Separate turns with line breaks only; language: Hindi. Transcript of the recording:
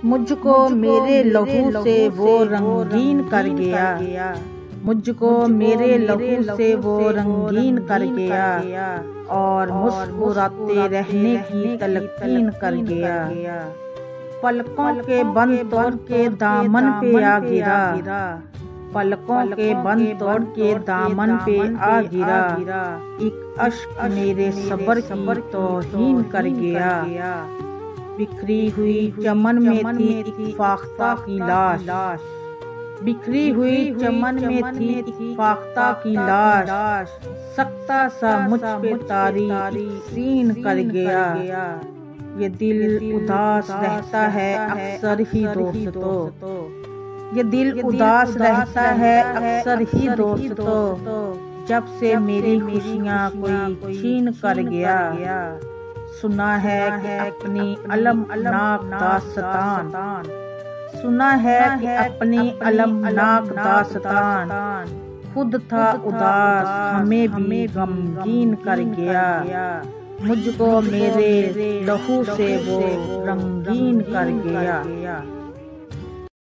मुझको मेरे लहू से वो रंगीन कर गया, मुझको मेरे लहू से वो रंगीन कर गया और मुस्कुराते रहने की तलकीन कर गया। पलकों के बंद तोड़ के दामन पे आ गिरा, पलकों के बंद तोड़ के दामन पे आ गिरा। एक अश्क मेरे सबर की तौहीन कर गया। बिखरी हुई चमन में थी एक फाख्ता की लाश, बिखरी हुई चमन में थी एक फाख्ता की लाश। सकता सा मुझ पे तारी सीन कर गया। ये दिल उदास रहता है अक्सर ही दोस्तों, ये दिल उदास रहता है अक्सर ही दोस्तों, जब से मेरी खुशियाँ कोई छीन कर गया। सुना है कि अपनी अलमनाक दास्तान, सुना है कि अपनी अलमनाक दास्तान, खुद था उदास हमें भी गमगीन कर गया। मुझको मेरे लहू से वो रंगीन कर गया।